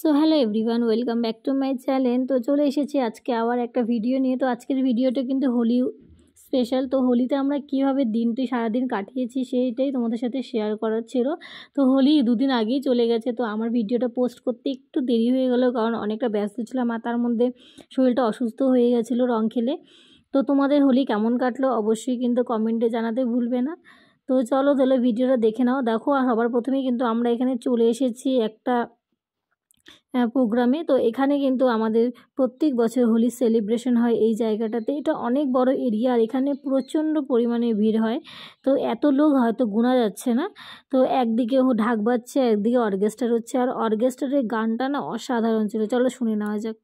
So hello everyone, welcome back to my channel. তো চলে এসেছি আজকে আবার একটা ভিডিও নিয়ে। তো আজকের ভিডিওটা কিন্তু হোলি স্পেশাল। তো হোলিতে আমরা কীভাবে দিনটি সারাদিন কাটিয়েছি সেইটাই তোমাদের সাথে শেয়ার করার ছিল। তো হোলি দুদিন আগেই চলে গেছে, তো আমার ভিডিওটা পোস্ট করতে একটু দেরি হয়ে গেলো, কারণ অনেকটা ব্যস্ত ছিলাম আর তার মধ্যে শরীরটা অসুস্থ হয়ে গেছিলো রং খেলে। তো তোমাদের হোলি কেমন কাটলো অবশ্যই কিন্তু কমেন্টে জানাতে ভুলবে না। তো চলো তাহলে ভিডিওটা দেখে নাও। দেখো, আর সবার প্রথমেই কিন্তু আমরা এখানে চলে এসেছি একটা প্রোগ্রামে। তো এখানে কিন্তু আমাদের প্রত্যেক বছর হোলি সেলিব্রেশন হয় এই জায়গাটাতে। এটা অনেক বড় এরিয়া আর এখানে প্রচণ্ড পরিমাণে ভিড় হয়। তো এত লোক হয়তো গোনা যাচ্ছে না। তো একদিকে ঢাক বাজছে, একদিকে অর্কেস্ট্রা হচ্ছে, আর অর্কেস্ট্রারের গানটা না অসাধারণ ছিল। চলো শুনে নেওয়া যাক।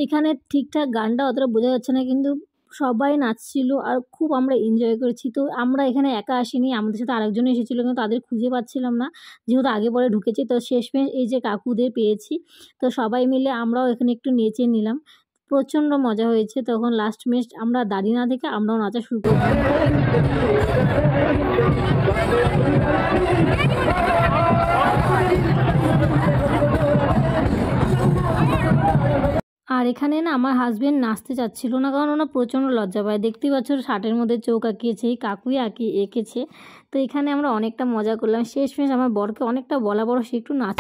এখানে ঠিকঠাক গানটা অতটা বোঝা যাচ্ছে না, কিন্তু সবাই নাচছিল আর খুব আমরা এনজয় করেছি। তো আমরা এখানে একা আসিনি, আমাদের সাথে আরেকজন এসেছিলো, কিন্তু তাদের খুঁজে পাচ্ছিলাম না, যেহেতু আগে পরে ঢুকেছি। তো শেষমেশ এই যে কাকুদের পেয়েছি, তো সবাই মিলে আমরাও এখানে একটু নেচে নিলাম। প্রচণ্ড মজা হয়েছে। তখন লাস্ট মেশ আমরা দাঁড়িয়ে না থেকে আমরাও নাচা শুরু করলাম। আর এখানে না আমার হাজবেন্ড নাচতে চাচ্ছিল না, কারণ ওনা প্রচণ্ড লজ্জা পায়। দেখতেই পাচ্ছ শার্টের মধ্যে চোখ আঁকিয়েছে, এই কাকুই এঁকেছে। তো এখানে আমরা অনেকটা মজা করলাম। শেষমেশ আমার বরকে অনেকটা বলা বড় সে একটু নাচ।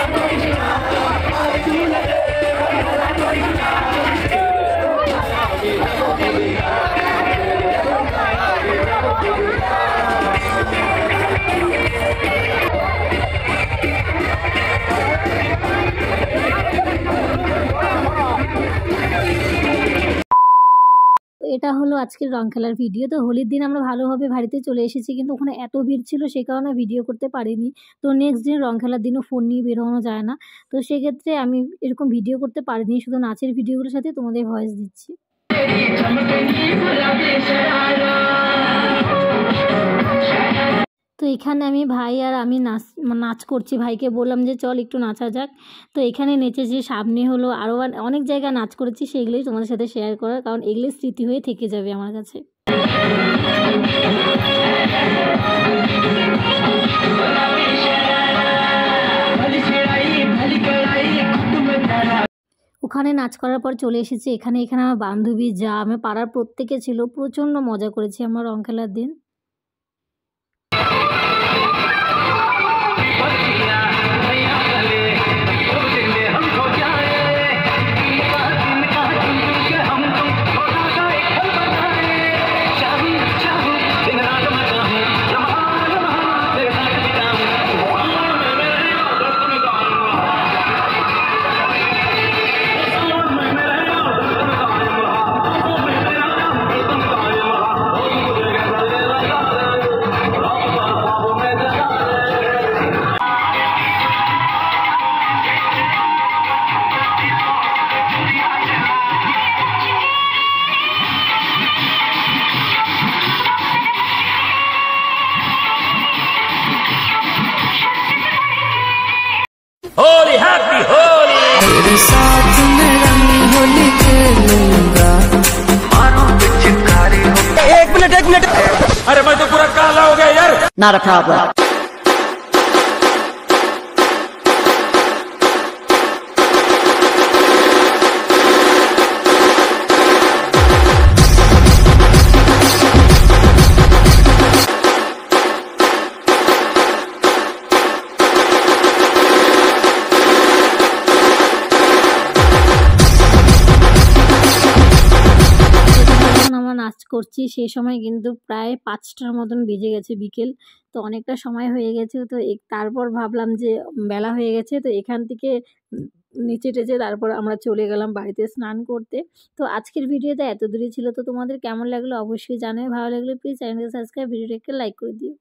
এটা হলো আজকের রং খেলার ভিডিও। তো হোলির দিন আমরা ভালোভাবে বাড়িতে চলে এসেছি, কিন্তু ওখানে এত ভিড় ছিল সে কারণে ভিডিও করতে পারিনি। তো নেক্সট দিন রং খেলার দিনও ফোন নিয়ে বেরোনো যায় না, তো সেক্ষেত্রে আমি এরকম ভিডিও করতে পারিনি, শুধু নাচের ভিডিওগুলোর সাথে তোমাদের ভয়েস দিচ্ছি। তো এখানে আমি ভাই আর আমি নাচ করছি। ভাইকে বললাম যে চল একটু নাচা যাক। তো এখানে নেচেছি, সামনে হলো আরও অনেক জায়গায় নাচ করেছি, সেগুলোই তোমাদের সাথে শেয়ার করার, কারণ এগুলো স্মৃতি হয়ে থেকে যাবে আমার কাছে। ওখানে নাচ করার পর চলে এসেছি এখানে আমার বান্ধবী যা আমার পাড়ার প্রত্যেকে ছিল। প্রচণ্ড মজা করেছি আমার রং খেলার দিন। होली हैप्पी होली तेरे साथ मैं रंगी होली खेलूंगा मारो पिचकारी हो। एक मिनट अरे मैं तो पूरा काला हो गया यार। Not a problem। নাচ করছি সেই সময় কিন্তু প্রায় 5টার মতন বেজে গেছে বিকেল। তো অনেকটা সময় হয়ে গেছে। তো তারপর ভাবলাম যে বেলা হয়ে গেছে, তো এখান থেকে নিচে টেচে তারপর আমরা চলে গেলাম বাড়িতে স্নান করতে। তো আজকের ভিডিওটা এত দূরই ছিল। তো তোমাদের কেমন লাগলো অবশ্যই জানাবে। ভালো লাগলে প্লিজ চ্যানেলকে সাবস্ক্রাইব, ভিডিওটাকে লাইক করে দিও।